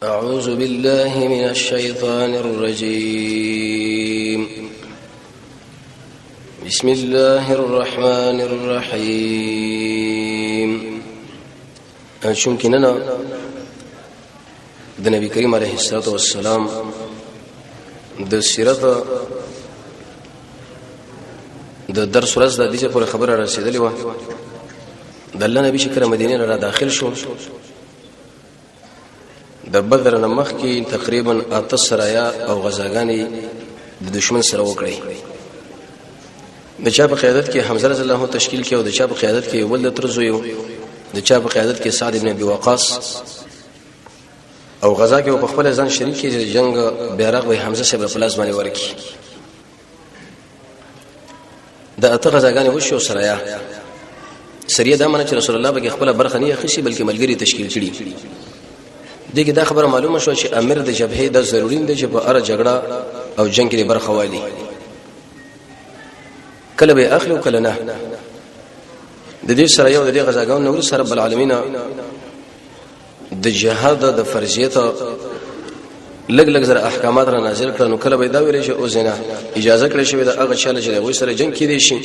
أعوذ بالله من الشيطان الرجيم بسم الله الرحمن الرحيم شمكننا د نبی کریم علیه الصلاة والسلام د سیرت د درس ورځ د دې په خبره رسیدلې و د الله نبی شکر مدینه را داخل شو د بدر نمخ کې تقریبا 8 سرايا او غزاګانی د دشمن سره وکړي د چا په قیادت کې حمزه رضی الله تشکیل کې او د چا په قیادت کې ولد ترزو د چا په قیادت کې سعد ابن ابي وقاص او غزا کې په خپل ځان شریک کې د جنگ بیرغ وي حمزه صاحب په لاس باندې ورکی د اته غزاګانی وشو سرايا سریه دا منه چې رسول الله به خپل برخه نه خشي بلکې ملګری تشکیل کړي دغه دا خبره معلومه شو چې امیر د جبهه د ضروري دی چې په اره جګړه او جنگ کې برخه والی کله به اخلو کله نه د دې سره یو د دې غزاګانو نور سره رب العالمین د جهاد د فرضیت لګ زره احکامات را نازل کړه نو کله به دا ویل چې او زنه اجازه کړی شوی د هغه چاله چې وای سره جنگ کې دي شي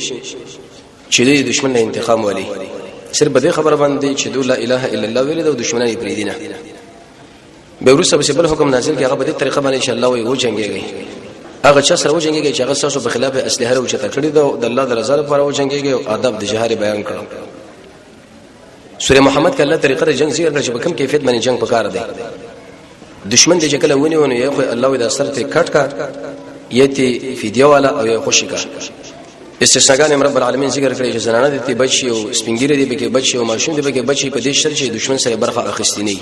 چې د دشمن نه انتقام والی صرف به خبره باندې چې لا اله الا الله ویل د دشمنان پرې دینه به ورسره به بل حکم نازل کې هغه به د طریقه باندې ان شاء الله وي جنگيږي هغه چا سره جنگيږي چې هغه تاسو په خلاف اسلحه او چته کړی د الله د رضا لپاره و جنگيږي او ادب د جهاد بیان کړو سوره محمد کې الله طریقه د جنگ ذکر کړي چې په کوم کیفیت باندې جنگ پکار دی دشمن دې کله ونیونه یو الله د سر ته کټ کا یتی فدیه والا او یو خوشی کا استثناء رب العالمین ذکر کړي چې زنانه دې بچي او سپینګری دې به بچي او ماشوم دې به بچي په دې شرط چې دشمن سره برخه اخستینی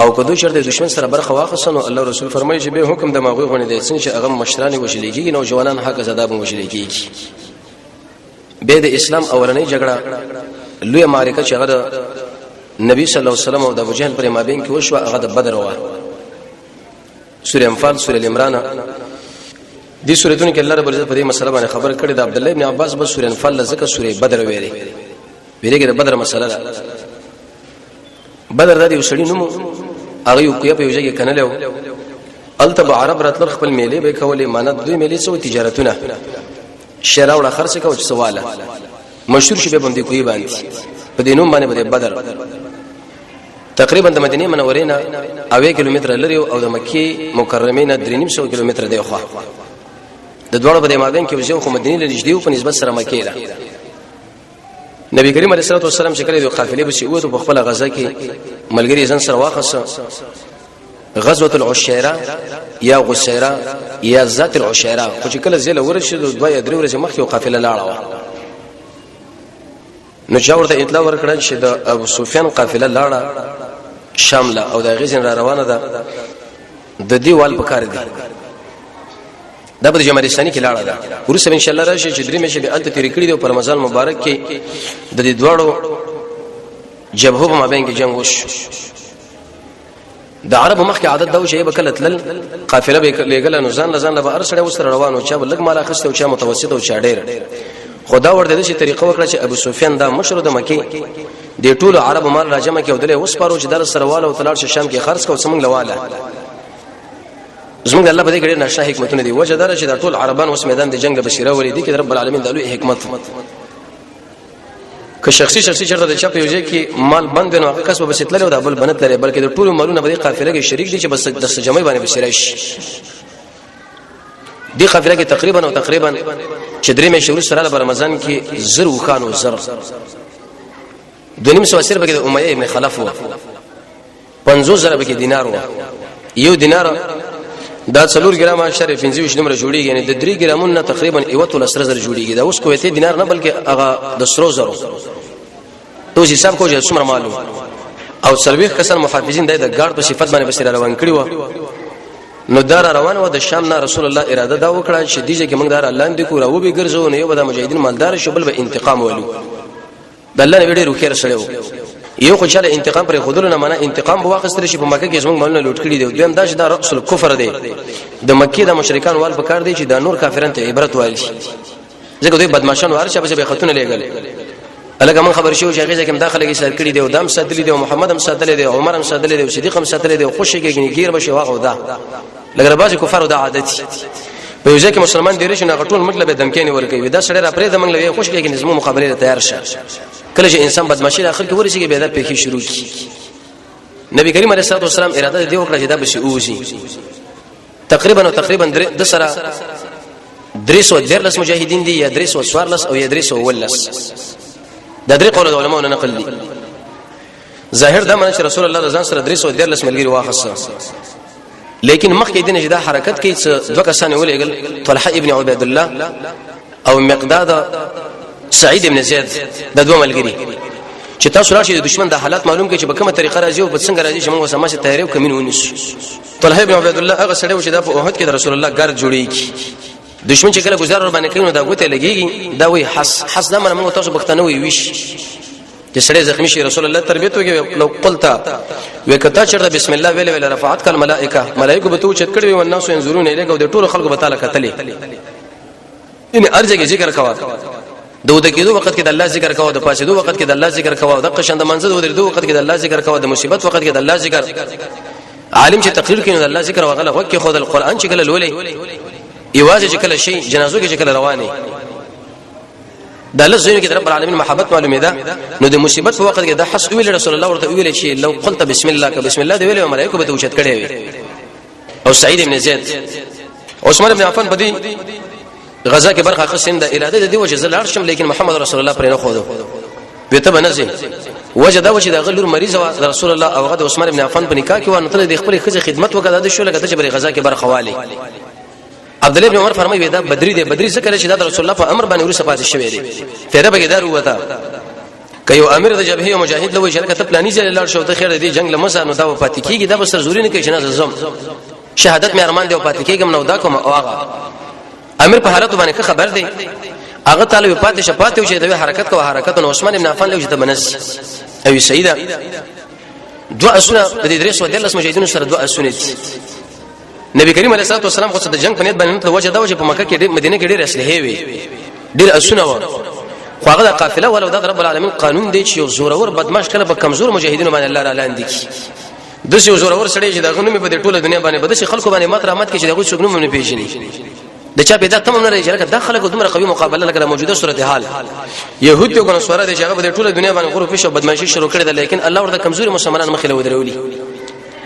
او کدو شر د دشمن سره برخه واخصنو الله رسول فرمایي چې به حکم د ماغوي غونې دي چې هغه مشران وشلېږي نو جوانان حق زده به وشلېږي به د اسلام اولنۍ جګړه لوی معرکه چې هغه نبی صلی الله علیه وسلم او د ابو جهل پر مابین کې وشو هغه د بدر و سوره انفال سوره العمران دي سورتونو کې الله رب عزت په دې مسله باندې خبر کړی د عبد الله ابن عباس بس سوره انفال ذکر سوره بدر ویلې د بدر مسله ده بدر د دې وسړي نوم هغه یو کوی په یوځای کې کنه له التب عرب راتل خپل میلې به کولې مانت دوی میلې سو تجارتونه شراء او خرڅ کوي سواله مشهور شي به باندې کوی باندې په دې نوم باندې بدر تقریبا د مدینه منورې نه اوې کیلومتر لري او د مکه مکرمه نه 300 کیلومتر دی خو د دوړو په مابین کې وځو خو مدینه له نږدې په نسبت سره مکه ده نبی کریم علیه الصلاه والسلام چې کله د قافلې بشي وته په خپل غزا کې ملګری ځن سره واخصه غزوه العشيره یا غسيره یا ذات العشيره خو چې کله زله ورشي دوه یا درې ورځې مخکې قافله لاړه نو چا ورته اطلاع ورکړل چې د ابو سفیان قافله لاړه شامله او د غزن را روانه ده د دیوال په کار دي دا په جمهوریت ثاني کې لاړه ده ورسره ان شاء الله راشي چې درې مشه به الته تیر کړی دی په رمضان مبارک کې د دې دواړو جبهو په مابین کې جنگ وش د عرب مخکې عادت دا و چې به کله تل قافله به لګل نو ځان لزان به ارسړې وسره روانو چا بلګ مال اخسته او چا متوسط او چا ډېر خدا ورته دې طریقه وکړه چې ابو سفیان دا مشر د مکه د ټولو عرب مال راجمه کې ودلې وسپارو چې در سرواله او تلار شام کې خرڅ کو سمنګ لواله زموږ الله په دې کې نشه حکمتونه دي وجه دار چې د ټول عربان اوس میدان د جنگ بشیره ولې دي کې رب العالمین د لوی حکمت که شخصي چرته د چپ یوځي کې مال بند نه کس به بسیت لري او د بل بنت لري بلکې د ټول مالونه په دې قافله کې شریک دي چې بس د سجمه باندې بشیره شي دې قافله کې تقریبا چې درې مې شهور سره د رمضان کې زر وخان او زر دونیم سو سر به د امیه ابن خلف و 50 زره به کې دینار و یو دینار دا 4 ګرام شریف 50 نمبر جوړیږي یعنی د 3 ګرامونو تقریبا 1.3 زره جوړیږي دا اوس کوته دینار نه بلکې هغه د سرو زرو تو حساب کوجه څومره معلوم او سلويخ کسان محافظین د ګارد په صفت باندې بسره روان کړي و نو دار روان و د شام نه رسول الله اراده دا وکړه چې دیجه کې موږ دار الله اندې کو راو به ګرځو نه یو به د مجاهدین مالدار شو بل به انتقام ولو د الله نه ډېر خیر سره یو خو چې انتقام پر خودلو نه معنا انتقام به واخستل شي په مکه کې زموږ مالونه لوټ کړي دي دویم دا چې دا رأس الکفر دی د مکه د مشرکان وال په کار دی چې د نور کافرانو ته عبرت وایي ځکه دوی بدمعشان ورشه به خاتون لګل الګ من خبر شو چې هغه کوم داخله کې سر کړی دی او دام ساتلی دی او محمد هم ساتلی دی او عمر هم ساتلی دی او صدیق هم ساتلی دی او خوشی کې غیر بشي واغو دا لګره باز کفار دا عادت په یو ځکه مسلمان دی رښنه غټول مطلب دمکینی ورکوي دا سړی را پرې د منګل وي خوش کې نظم مقابله تیار شه کله چې انسان بدمعشي اخر کې ورسیږي به دا پېخي شروع کی نبی کریم علیه الصلاه والسلام اراده دی وکړه چې دا بشي اوسي تقریبا د سره 313 مجاهدین دي یا 314 او یا 313 دا درې قول علماء نه نقل دي ظاهر دا معنی چې رسول الله رضوان سره 313 ملګری واخصه لیکن مخکې دینه چې دا حرکت کوي چې دوه کسان ولېګل طلحه ابن عبید الله او مقداد سعید ابن زید د دوه ملګری چې تاسو راشي د دشمن د حالات معلوم کړي چې په کومه طریقه راځي او په څنګه راځي چې موږ سماسه تیاری او کمین ونیسو طلحه ابن عبید الله هغه سړی چې د احد کې د رسول الله ګرد جوړیږي دشمن چې کله گزار ور باندې کوي نو دا غوته لګيږي دا وی حس دا موږ تاسو بختنه وی ویش چې سړی زخمی شي رسول الله تربیت وکي لو قلتا وکتا چرته بسم الله ویل رفعت کل ملائکه به تو چت کړي او الناس ينظرون الیک او د ټول خلکو به تعالی کتلې ان ارجه ذکر کوا د کېدو وخت کې د الله ذکر کوا د پاسېدو وخت کې د الله ذکر کوا د قشند منځ د ودرېدو وخت کې د الله ذکر کوا د مصیبت وخت کې د الله ذکر عالم چې تقریر کوي د الله ذکر وغله وکي خو د قران چې کله لولې ایواز چې کله شي جنازو کې چې کله رواني د الله زوی کې رب العالمین محبت معلومه ده نو د مصیبت په وخت کې د حس ویل رسول الله ورته ویل شي لو قلت بسم الله ک بسم الله دی ویل ملائکه به توشت کړي او سعید ابن زید عثمان ابن عفان بدی غزا کې برخه قسم د اراده دی وجه زل عرشم لیکن محمد رسول الله پر نه خو وته بنځي وجه دا وجه د غلور مریض او رسول الله او غد عثمان ابن عفان په نکاح کې و نو د خپل خدمت وکړه د شو لګه چې بر غزا کې برخه والی عبد الله بن عمر فرمایي دا بدری دی بدری څخه چې دا رسول الله په امر باندې ورسره پاتې شوی دی پیدا بګیدار وته کيو امیر د جبهه او مجاهد لوي شرکت پلاني ځل لار شو ته خیر دی جنگ لمسه نو دا پاتې کیږي دا بس ضروري نه کوي چې نه زم شهادت مې ارمان دی او پاتې کیږم نو دا کوم اوغه امیر په حالت باندې خبر دی هغه تعالی په پاتې شپاتې او چې د حرکت کو حرکت نو عثمان ابن عفان لوي ته بنس او سیده دعاء سنه د ادریس او دلس مجاهدینو سره دعاء سنه نبی کریم علیه الصلاه والسلام خو د جنگ په نیت باندې وجه دا چې په مکه کې مدینه کې ډېر اسلحه وي ډېر اسونه و خو هغه قافله ولو د رب العالمین قانون دی چې زورور بدمعش کله په کمزور مجاهدینو باندې الله تعالی اندي د څه زورور سړی چې دا غنومي په ټوله دنیا باندې بده شي خلکو باندې مات رحمت کې چې دغه څوک نه پیژني د چا پیدا تم نه لري چې داخله کو دومره قوي مقابله لکه موجوده صورتحال يهود یو کنه سوره دي چې هغه په ټوله دنیا باندې غرو فیش او بدمعشي شروع کړي ده لیکن الله ورته کمزوري مسلمانان مخې له ودرولي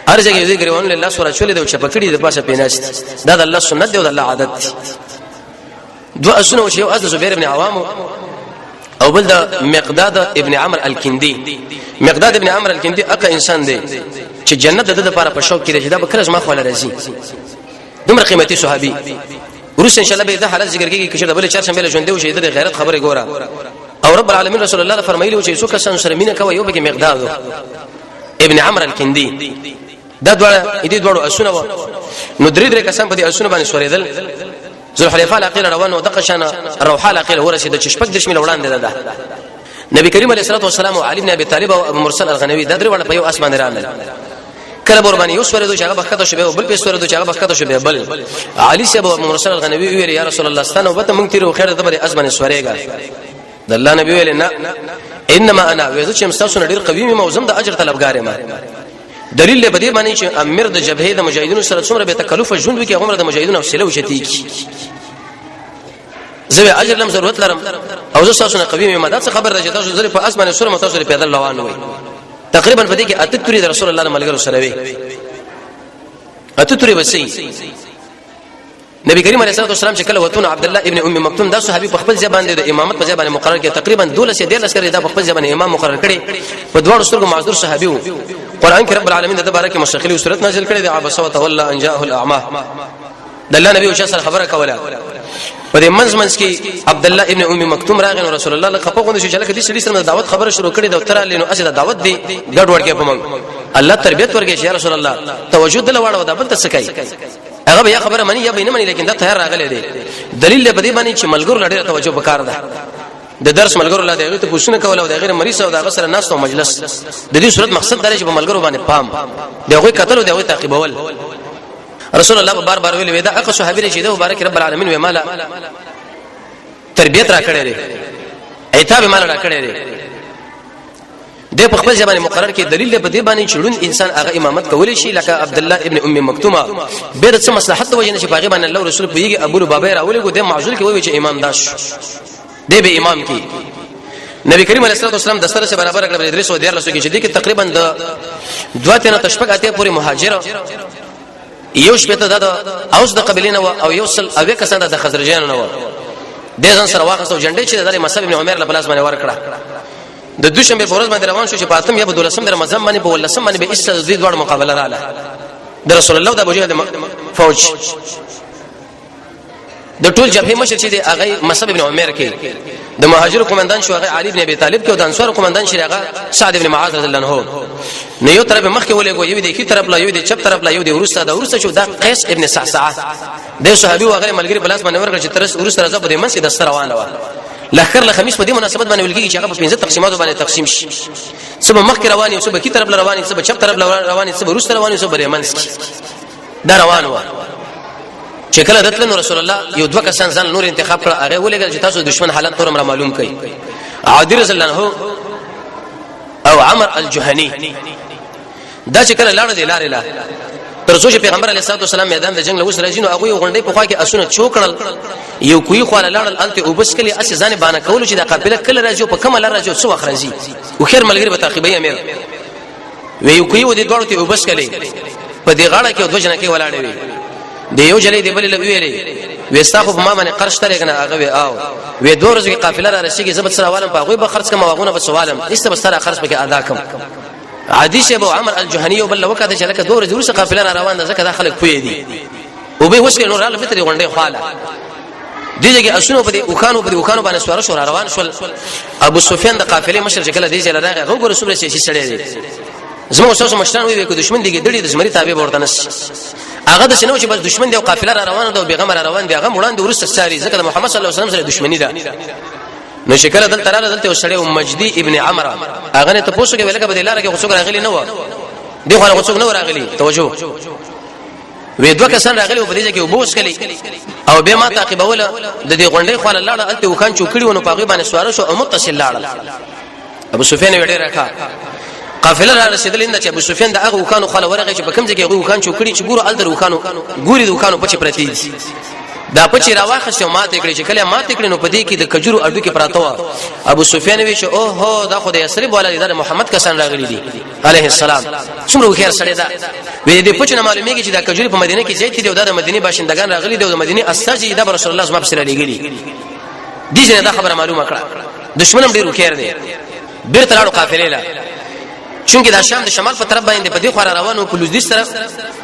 هر ځای کې ذکر ونه الله سوره چولې د چپکړي د پاسه پیناست دا د الله سنت دی او د الله عادت دعاء سنه چې یو از زبیر ابن عوام او بل د مقداد ابن عمرو الکندي مقداد ابن عمرو الکندي اقا انسان دی چې جنت د لپاره په شوق کې دی دا به کله ما خو لرزي دومره قیمتي صحابي ورس ان شاء الله به دا حالت ذکر کیږي چې د بل چرشم بل ژوند دی او شه د غیرت خبره ګوره او رب العالمین رسول الله فرمایلی چې څوک سن سره مینه کوي یو به مقداد ابن عمرو الکندي دا دوړو اسونه نو درې کسان په دې اسونه باندې سورېدل ذل حلیفه الاخیر روانو د قشانه روحه الاخیر ورسید چې شپږ درش مل وړاندې ده نبی کریم علیه الصلاه والسلام او علي بن ابي طالب او ابو مرسل الغنوي دا درې وړ په یو اسمان رانل کله قرباني یو سورېدو چې هغه بخته شوی او بل په سورېدو چې هغه بخته شوی بل علي صاحب او ابو مرسل الغنوي ویل یا رسول الله ستنه وبته مونږ تیرو خیر د بل اسمان سورېګا د الله نبی ویل نه انما انا وذ چې مستاسو ډیر قوي موزم د اجر طلبګار ما دلیل له بدی باندې چې امیر د جبهه د مجاهدینو سره څومره به تکلف ژوند وکي عمر د مجاهدینو حوصله وشتي کی زوی اجر لم ضرورت لرم او زه تاسو نه قوی مې مدد خبر راځي تاسو زری په اسمانه سره متاسو په پیدل روان وي تقریبا په دې کې اتتوري د رسول الله ملګرو سره وي اتتوري وسی نبی کریم علیه الصلاه والسلام چې کله وتون عبد الله ابن ام مکتوم دا صحابي په خپل ځبان د امامت په ځبان مقرر کړي تقریبا 12 عسكر دا په خپل ځبان امام مقرر کړي په دوه سترګو معذور صحابي وو قران کې رب العالمین د بارکه مستقلی صورت نازل کړي د عبس وتولى ان جاءه الاعمى د الله نبی او شاسر خبره کوله په دې منځ کې عبد الله ابن ام مکتوم راغی نو رسول الله لقب غوښنه چې لکه دې سړي سره دعوت خبره شروع کړي دا تر لینو اسه دعوت دی ګډ ورکه په موږ الله تربيت ورکه یا رسول الله توجه دل واړو دا بل څه کوي هغه بیا خبره منی یا بینه منی لیکن دا تیار راغلی دی دلیل به دې باندې چې ملګرو لړ توجه وکړ دا د درس ملګرو لا دغه ته پوښتنه کوله او د غیر مریض او د غسر ناس او مجلس د دې صورت مقصد دا چې په ملګرو باندې پام دغه قتل او دغه تعقیبول رسول الله بار بار ویل ودا اقص صحابي چې د مبارک رب العالمین و مالا تربيت را کړی دی ایتاب مال را کړی دی د په خپل ځبانه مقرر کې دلیل په دې باندې چړون انسان هغه امامت کولی شي لکه عبد الله ابن ام مکتومه به د څه مصلحت وجنه چې باغی باندې الله رسول پیږي ابو لبابه راولي کو د معذور کې وایي چې امام داش دی به امام کې نبی کریم علیه الصلاه والسلام د سره سره برابر کړل درې سو دیر لسو کې چې دي کې تقریبا د دوه تنه تشبق اته پوری مهاجر یو شپته د اوس د قبیلینه او یو سل اوی کسان د خزرجان نه و د ځان سره واخصو جنډې چې د مصعب ابن عمر له پلاس باندې ورکړه د دوشنبه پورز باندې روان شو چې پاتم یا په دولسم در مزم باندې په ولسم باندې به اس د دوړ مقابله رااله د رسول الله د ابو جهل فوج د ټول جبهه مشر چې د هغه مصعب ابن عمر کې د مهاجر قومندان شو هغه علي ابن ابي طالب کې او د انصار قومندان شي هغه سعد ابن معاذ رضی الله عنه نه یو طرف مخ کې ولګو یو د کی طرف لا یو د چپ طرف لا یو د ورسته شو د قیس ابن صعصعه د صحابي او هغه ملګری بلاس باندې ورکړ چې ترس ورسته راځه په دې منځ کې د سره روانه و لخر له خمیس په دې مناسبت باندې ولګي چې هغه په 15 تقسیمات باندې تقسیم شي سبا مخ کې رواني او سبا کی طرف رواني سبا چپ طرف رواني سبا ورسته رواني سبا دې منځ کې دا روانه و چې کله دتل رسول الله یو دوه کسان ځان نور انتخاب کړ هغه ولګل چې تاسو دشمن حالت تور معلوم کړئ عادی رسول الله او عمر الجهني دا چې کله لاړ دی لارې لا تر څو چې پیغمبر علیه الصلاه والسلام میدان د جنگ له وسره جنو هغه غونډې په خوا کې اسونه چوکړل یو کوی خو لاړل انت او بس کلی اس ځان باندې کول چې د قافله کله راځي په کومه لار راځي څو وخت راځي او خیر ملګری به تعقیبي امیر وی یو کوی و دې دوړو ته او بس کلی په دې غاړه کې دوه جنکه ولاړې وي د یو جلې دی بل له ویلې وستا خو ما باندې قرض ترې کنه هغه او وی دوه ورځې قافله را رسیږي زبد سره والم په هغه به خرج کما واغونه به سوالم ایسته بسره خرج به ادا کوم عادی شه ابو عمر الجهني وبل وکړه چې لکه دوه ورځې قافله را روان ده ځکه دا خلک پوي دي او به وسکه نور ال فطري غونډه خاله دیږي اسونو په دې وخانو باندې سوار شو روان شول ابو سفیان د قافلې مشر چې کله دیږي لراغه غوګر رسول الله شي سړی دی زموږ اوسه مشران وي کو دشمن دیږي دړي د زمري تابع ورته نس هغه د شنو چې بس دشمن دی او قافله را روانه ده او پیغمبر را روان دی هغه وړاندې ورسته ساري ځکه محمد صلی الله علیه وسلم سره دښمنی ده نو شکل دلته راغله دلته وسړی مجدي ابن عمرو هغه نه ته پوښتنه وکړه په دلاره کې غوڅو راغلی نه و دی خو غوڅو نه راغلی توجه وې دوه کسان راغلی په دې کې وبوس کړي او به ما تعقیبوله د دې غونډې خو لاړه الته وخان چوکړي ونه پاغي باندې سوار شو او متصل لاړه ابو سفیان وړي راکا قافله را رسیدل اند چې ابو سفیان د هغه وکانو خاله ورغه چې په کوم ځای کې وکان چوکړي چې ګورو الته وکانو ګوري د وکانو پچې پرتی دا پچې راواخه شو ماته کړي چې کله ماته کړي نو په دې کې د کجورو اډو کې پراته و ابو سفیان وی شو او هو دا خو د یسرب ولادت د محمد کسان راغلي دي عليه السلام څومره خیر سره دا وی دې پچې معلومیږي چې دا کجوري په مدینه کې ځای دي او د مدینه باشندگان راغلي دي او د مدینه استاجي د رسول الله صلی الله علیه وسلم لګلي دې دا خبره معلومه کړه دشمنم ډیرو خیر دی بیرته لاړو قافلې لا چونکه دا شام د شمال په طرف باندې په دې خور روانو په لوزدیش طرف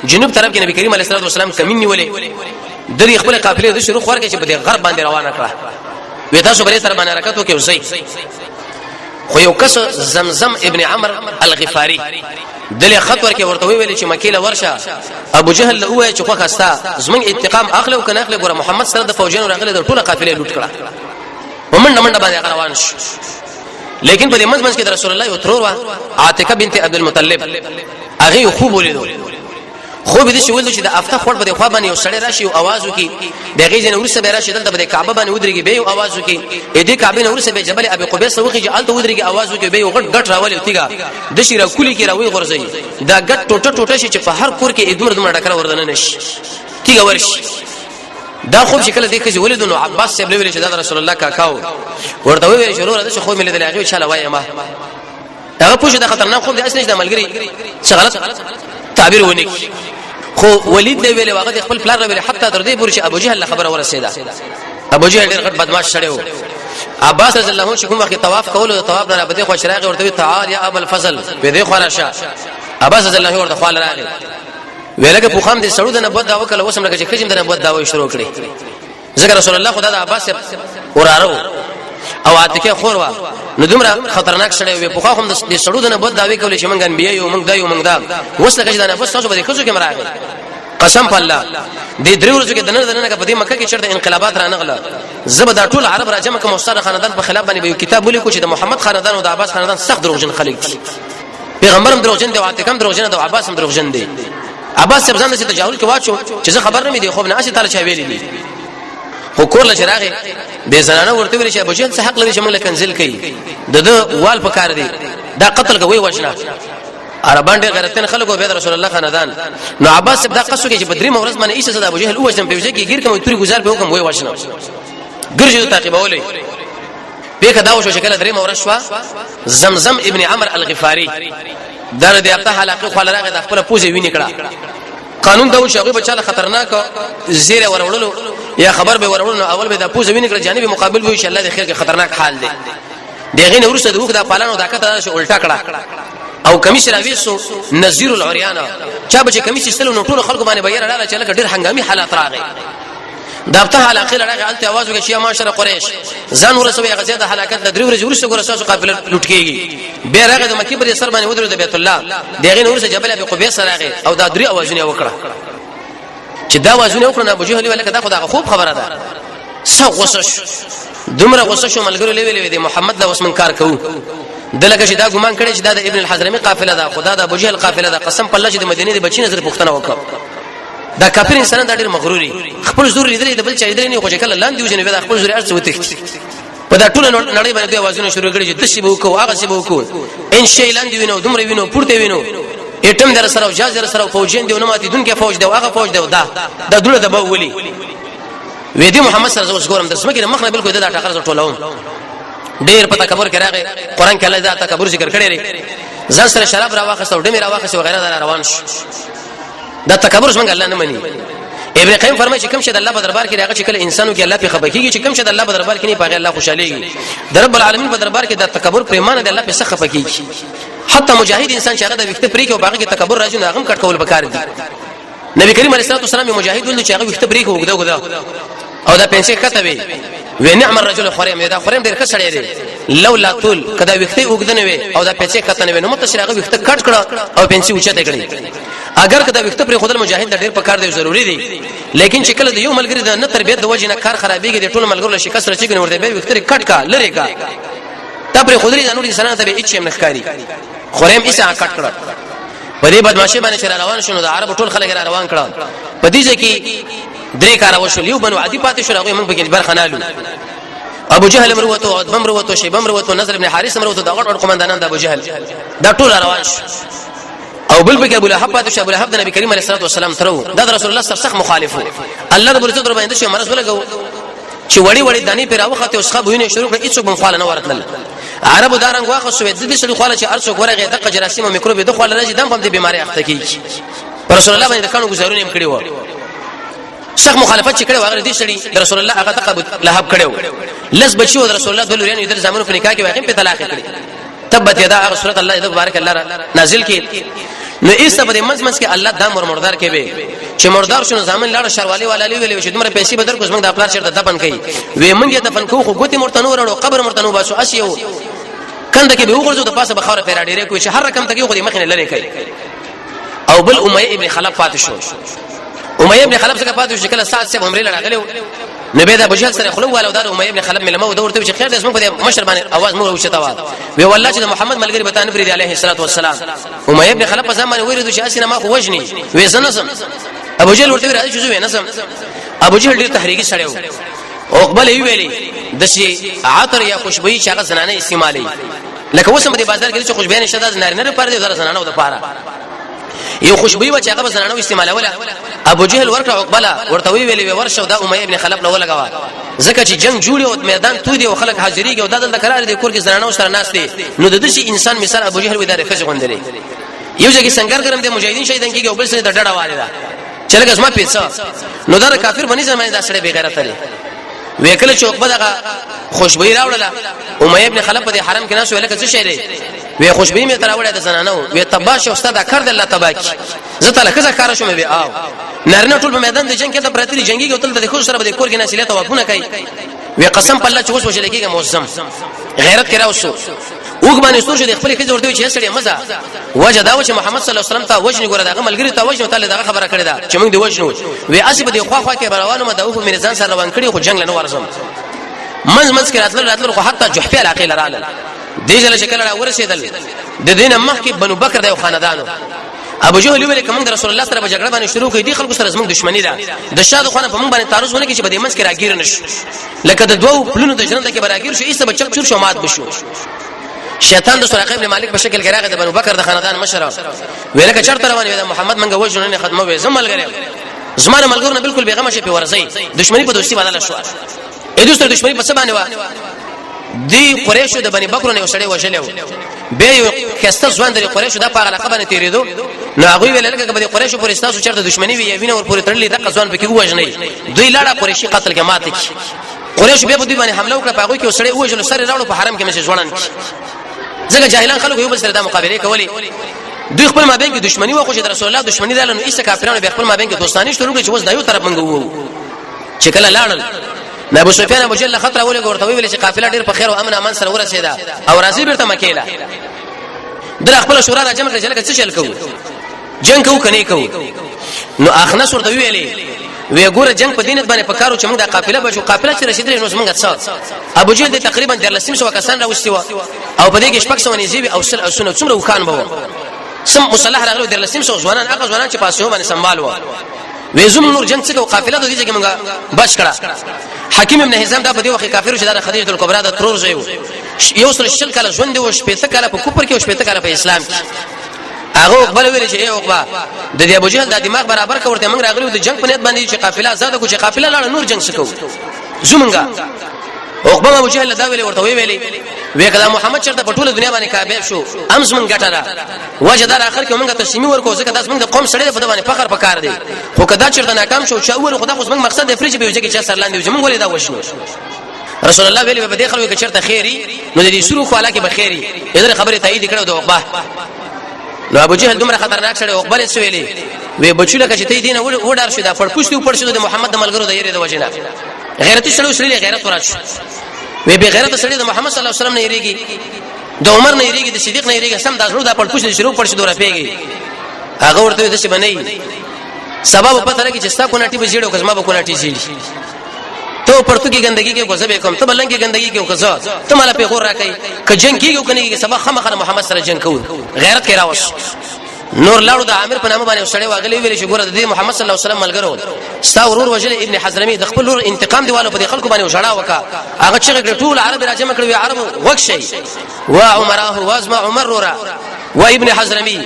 جنوب طرف کې نبی کریم علیه الصلاه والسلام کمین نیولې درې خپل قافلې د شروع خور کې چې په دې غرب باندې روانه کړه وې تاسو بلې تر باندې حرکت وکړو زئی خو یو کس زمزم ابن عمرو الغفاری دله خط ورکه ورته ویل چې مکیله ورشه ابو جهل له وای چې خو خستا زمنګ انتقام اخلو کنه اخلو ګوره محمد سره د فوجانو راغله د ټوله قافلې لوټ کړه ومنډه باندې روان شو لیکن په دې منځ کې رسول الله یو ترور عاتکه بنت عبد المطلب هغه خوب ولیدو خوب دې شول چې د افته خور په خوا باندې یو سړی راشي او आवाज وکي دغه ځنه ورسره به راشي دلته په کعبه باندې ودرېږي به یو आवाज وکي دې کعبه نه ورسره به جبل ابي قبيس وکي چې الته ودرېږي आवाज وکي به یو غټ راولي تیګه د شیرا کلی کې راوي غورځي دا غټ ټوټه شي چې په هر کور کې ادمر دمر ډکر وردن نشي تیګه ورشي دا خوب شکل دې کې ولید نو عباس صاحب ویل چې دا رسول الله کاکاو ورته ویل چې ورور دې خو مې لیدل هغه چې وايي ما هغه پوښتنه د خطرناک خوب دې اسنه د ملګری څه غلط تعبیر ونی خو ولید له ویل واغه خپل پلان ویل حتی تر دې پورې چې ابو جهل خبره ورسېده ابو جهل ډېر غټ بدمعاش شړیو عباس رضی الله عنه چې کوم وخت طواف کول او طواف نه بده خو شراغ ورته تعال یا ابو الفضل په دې خو راشه عباس رضی الله عنه ورته خپل راغی ویلګه په خام دې سړو د نبوت داوا کله وسم لکه چې کجم د نبوت داوا شروع کړي ذکر رسول الله خدای د عباس ورارو او اتکه خوروا نو دومره خطرناک شړې وي په خام د سړو د نبوت داوی کولې چې مونږ انبیای یو مونږ دایو مونږ دا وسله کجه د نبوت تاسو به کجو کې مراغي قسم په الله دې درې ورځې کې دنه په دې مکه کې چرته انقلابات را نغله زبدا ټول عرب را جمع کوم مستر خاندان په خلاف باندې یو کتاب ولیکو چې د محمد خاندان او د عباس خاندان سخت دروغجن خلک دي پیغمبرم دروغجن دی او اتکم دروغجن دی او عباس هم دروغجن دی عباس صاحب ځان ته تجاهل کې واچو چې زه خبر نه مې دی خو نه اسی تعالی چا ویلي دي خو کور له چراغه به زنانه ورته ویل چې ابو جهل څه حق لري چې موږ له کنزل کوي د وال په کار دی دا قتل کوي وجنه عربان ډېر غیرتن خلکو به رسول الله خاندان نو عباس دا قصو کې چې بدري مورز باندې ایسه صدا ابو جهل او وجن په وجه کې ګیر کوم توري گزار په حکم وای وجنه ګرځي تعقیبولې به کدا وشو شکل درې مورز شو زمزم ابن عمرو الغفاري دا د هغه حلقه خو لراغه د خپل پوزې ویني کړه قانون دا وشو هغه بچاله خطرناک زیره ورولو یا خبر به ورولو اول به د پوزې ویني کړه جانب مقابل به ان شاء الله د خیر کې خطرناک حال دی دغه نه ورسره دوه د پالانو دا کته شو الټا کړه او کمیس راويسو نذير العريان چا به کمیس استلو نو ټول خلکو باندې بیره رااله چې لکه ډېر هنګامي حالات راغی دا په حال اخر راغی الته आवाज وکړي چې معاشره قریش ځان ورسوي غزه د هلاکت د درې ورځې ورسره ګورساسو قافله لوټ کیږي به راغی د مکی پر سر باندې ودرو د بیت الله دغه نور سره جبل ابي قبيس راغی او دا درې اوازونه وکړه چې دا اوازونه وکړه ابو جهل ولکه دا خدای خوب خبره ده سو غوسش دومره غوسه شو ملګرو لوي د محمد له وسمن کار کوو دلته چې دا ګمان کړي چې دا د ابن الحضرمي قافله ده خدا د ابو جهل قافله ده قسم په الله چې د مدینه د بچی نظر پښتنه وکړه دا کافر انسان دا ډېر مغروري خپل زور لیدل د بل چا لیدل نه خو کله لاندې وجنه دا خپل زور ارڅ وته په دا ټول نړۍ باندې اوازونه شروع کړي چې دشي به وکړو هغه څه به وکړو ان شاء الله لاندې وینو دومره وینو پورته وینو اټم در سره او جاز در سره فوجین دی نو ماتي دن کې فوج دی هغه فوج دی دا دوله د باولي وې دی محمد صلی الله علیه وسلم د سمګره مخ نه بالکل دا ټاکر ټولون ډیر په تکبر کې راغی قران کې الله دا تکبر ذکر کړی لري ځان سره شراب را واخص او ډمه را واخص وغیرہ دا روان شو دا تکبر څنګه الله نه مني ابن قیم فرمایي چې کوم شه د الله په دربار کې راغی چې کله انسانو کې الله په خبرېږي چې کوم شه د الله په دربار کې نه پاغه الله خوشاليږي د رب العالمین په دربار کې د تکبر پریمانه د الله په څخه خبرېږي حتی مجاهد انسان چې هغه د وخت پرې کې او باغ کې تکبر راځي نه هغه کټ کول پکار دي نبی کریم علیه الصلاه والسلام مجاهد ول چې هغه وخت پرې کې وګدا او دا پنځه کتبه و نعم الرجل خریم دا خریم ډیر ښه دی لولا طول کدا وخته وګدنه وي او دا پنځه کتنه نو متشرغه وخته کټ کړه او پنځه اوچته کړي اگر کدا وخته پر خودل مجاهد ډیر پکار دی ضروری دی لیکن چې کله د یو ملګری د نه تربیت د وجې نه کار خرابېږي د ټول ملګرو له شکست رچې کنه ورته به وخته کټ کا لری کا تا پر خودري د نور انسان ته به هیڅ هم نخکاری خریم ایسه کټ کړه په دې بدمعشي باندې چې روان شونه د عرب ټول خلک روان کړه په دې ځکه درې کار وشول یو بنو عادي پاتې شو هغه موږ به برخنالو ابو جهل مروته او ادم مروته شیبه مروته نصر ابن حارث مروته دا غټ قومندانان د ابو جهل دا ټول روان شو او بل بګ ابو لهب پاتې شو ابو لهب د نبی کریم علیه الصلاه والسلام ترو دا رسول الله صلی الله علیه مخالفو الله رب العزت در باندې شو مرز ولګو چې وړي وړي دانی پر اوخته اوسخه بوینه شروع کړ هیڅ کوم خاله نه ورتل عربو دارنګ واخه سو د دې شلو خاله چې ارڅو ورغه د جراثیم او میکروب د خاله راځي دم په دې بیماری اخته کیږي رسول الله باندې کانو گزارونه هم کړی و شیخ مخالفت چې کړي واغره دي شړي رسول الله هغه تقبل لهب کړو لس بچو رسول الله دلو رینو در زمانو په نکاح کې واقع په طلاق کړي تبت یدا هغه سورۃ الله تبارک الله نازل کړي نو ایسه په منځ کې الله دام ور مردار کې به چې مردار شنو ځامن لاړ شروالي والا ویلې چې دومره پیسې بدر کوم د خپل شرط دفن کړي وې مونږه دفن کوو خو ګوتې مرتنو وروړو قبر مرتنو باسو اسیو کنده کې به وګرځو د پاسه بخاره پیرا ډیره کوي چې هر رقم ته کې خو دې مخ نه لری کوي او بل امیه ابن خلف فاتح شو امیه ابن خلف څخه پاتې شو کله سات سه عمره لړغلو نبی دا ابو جهل سره خلو والو دا امیه ابن خلف ملمو دورته چې خیر دې اسمه په مشر باندې आवाज مو وشته وا وی والله چې محمد ملګری بتان فرید علیه الصلاه والسلام امیه ابن خلف په ځمانه ویریدو چې اسنه ما خو وجني وې زنسم ابو جهل ورته راځي چې زه نسم ابو جهل ډیر تحریکی سره او اقبل ویلي د شي عطر یا خوشبوئی چې هغه زنانه استعمالي لکه وسم د بازار کې چې خوشبوئی نشه د نارینه لپاره د زنانه او د پاره یو خوشبوئی و چې هغه زنانه استعمالوله ابو جهل ورکړه عقبله ورته ویلي ورشه دا امیه ابن خلف له لګوا ځکه چې جنگ جوړي او میدان تو دی او خلک حاضرېږي او دلته قرار دي کور کې زنانه سره ناس دي نو د دې انسان مثال ابو جهل وداره خځه غوندري یو ځکه څنګه ګرم د مجاهدین شهیدان کېږي او بل څه د ډډه والده چلګه اسما پیڅه نو دا کافر بني زمانه دا سره بے غیرت لري وکله چې عقبه دغه خوشبوئی راوړله امیه ابن خلف په حرم کې ناس ولکه څه شي دی وی خوشبوئی می تراوړه د زنانو وی تباش استاد کړ د الله تباکی زته لکه کار شوم وی او نارنه ټول په میدان د جنگ کې د پرتری جنگي او تل د خو سره د کور کې ناسلیت وافونه کوي وی قسم په الله چې اوس وشل کېږي موسم غیرت کرا اوسو وګ باندې ستور شه د خپل خځه ورته چې سړی مزه وجه دا و چې محمد صلی الله علیه وسلم ته وجنی ګره دغه ملګری ته وجنی تعالی دغه خبره کړی دا چې موږ دی وجنو وی اسی په دی خوا خوا کې روانو مده او په میزان سره روان کړی خو جنگ نه ورزم منځ کې راتل خو حتی جحفی علاقه لراله دیجله شکل را ورسېدل د دینه مخکې بنو بکر د خاندانو ابو جهل ویل کوم رسول الله سره جګړه باندې شروع کړي دي خلکو سره زموږ دښمنی ده د شاده خانه په موږ باندې تعرض ونه کې چې بده منځ کې راګیر نشي لکه د دوو پلونو د جنت کې براګیر شي ایسه بچک چور شو مات بشو شیطان د سراقه ابن مالک په شکل کې راغی د بنو بکر د خاندان مشر ویل ک چرته روان وي د محمد منګه وژنه نه ختمه وي زمل غره زمانه ملګرو نه بالکل بیغمه شي په ورسي دښمنی په دوستي بدل شو اې دوستر دښمنی په څه باندې و دی قریشو د بني بکر نه وسړی وژلو به یو کسته ځوان د قریشو د پاغه لقب نه تیریدو نو هغه ویل لکه په قریشو پر استاسو چرته دښمنی وي وینه ور پورې تړلې د ځوان په کې وژنې دوی لاړه قریشي قتل کې مات کی قریش به په دوی باندې حمله وکړه په هغه کې وسړی وژل سره راوړو په حرم کې مشه ځوانان ځکه جاهلان خلکو یو بل سره د مقابله کوي دوی خپل مابین کې دښمنی وکړي د رسول الله دښمنی دالنو ایسه کافرانو به خپل مابین کې دوستانی شروع کړي چې وس دایو طرف منګو وو چې کله لاړل نو ابو سفیان ابو جهل خطر ولې ورته ویل چې قافله ډیر په خیر او امن امان سره ورسېده او راځي بیرته مکه له در خپل شورا راځم کړي چې لکه څه چل کوو جنگ کوو کني کوو نو اخنس ورته ویلې وی ګوره جنگ په دینت باندې پکارو چې موږ د قافله بچو قافله چې رسیدلې نو موږ څه ابو جهل تقریبا 1300 کسان راوستي او په دې کې شپږ سو نيزي او سنت څومره وکان بو سم مصالح راغلو 1300 ځوانان هغه ځوانان چې پاسو باندې سنبالو وې زم نور جنگ څخه قافله د دې چې موږ بچ کړه حکیم ابن حزام دا په دې وخت کافر شو د خدیجه الکبرى د ترور زوی یو سل شل کله ژوند او شپته کله په کوپر کې او شپته کله په اسلام کې هغه خپل ویل چې یو خپل د دې ابو جهل د دماغ برابر کورته موږ راغلو د جنگ په نیت باندې چې قافله آزاد کو چې قافله لاړه نور جنگ سکو زمونږه عقبه ابو جهل دا ویل ورته ویلې وکړه محمد چرته په ټوله دنیا باندې کامیاب شو امز من ګټره وجدار اخر کې موږ تسلیمي ورکو ځکه تاسو موږ د قوم سره په باندې فخر پکار دی خو کدا چرته ناکام شو چې اول خدا خو موږ مقصد د فریج به وځي چې سرلاندې موږ ولې دا وښنو رسول الله ویلي په دې خلکو کې چرته خیری نو د دې سرو خو علاقه به خیری اذر خبره تایید کړو د عقبه نو ابو جهل دومره خطرناک شړې عقبه څه ویلي وی بچو لکه چې ته دینه وډار شو دا پړپوشتي پړ شو د محمد د ملګرو د یری د وجنه غیرت سره غیرت ورات وی به غیرت سره د محمد صلی الله علیه وسلم نه یریږي د عمر نه یریږي د صدیق نه یریږي سم دا زړه د پړپوش شروع پړ شو دوره پیږي هغه ورته د څه بنئ سبب پته لګي چې ستا کو نټي بجیړو کزما به کو نټي شي ته پرتو کې ګندګي کې غوځبې کوم ته بلنګ کې ګندګي کې وکړه ته مال په غور راکې ک جنگ کېږي کني کې سبا خامخره محمد سره جنگ کوو غیرت کې راوس نور لاړو د عامر په نامه باندې وسړی واغلی ویل چې ګوره د محمد صلی الله علیه وسلم ملګرو ستا ورور وجل ابن حضرمی د خپل ورور انتقام دیوالو په خلکو باندې وژړا وکا هغه چې ټول عرب راجم کړو عرب وکشي وا عمره وازما عمر رورا و ابن حضرمی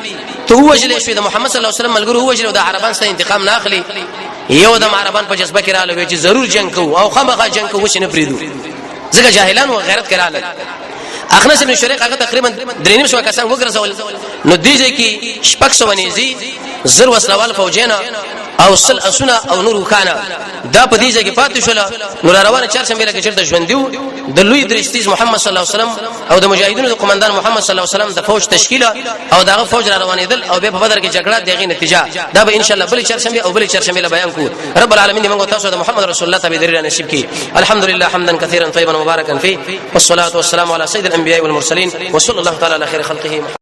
ته وجل شي د محمد صلی الله علیه وسلم ملګرو وجل د عربان څخه انتقام نه اخلي یو د عربان په جذبه کې رااله چې ضرور جنگ کوو او خامخا جنگ کوو چې نه پریدو ځکه جاهلان او غیرت کړه اخنس ابن شریق هغه تقریبا 3.5 کسان وګرځول نو دیږي کې شپږ سو ونیزي زر وسلوال فوجینا او سل اسونه او نور وکانا دا په دې ځای کې پاتې شول نور روانه چارشنبه لکه چرته ژوندیو د لوی درستیز محمد صلی الله علیه وسلم او د مجاهدینو د قومندان محمد صلی الله علیه وسلم د فوج تشکیل او دغه فوج را روانېدل او به په بدر کې جګړه دغه نتیجه دا به ان شاء الله بل چارشنبه او بل چارشنبه بیان کو رب العالمین موږ تاسو د محمد رسول الله تبع درې نصیب کی الحمدلله حمدا كثيرا طيبا مباركا فيه والصلاه والسلام على سيد الانبياء والمرسلين وصلى الله تعالى على خير خلقه محمد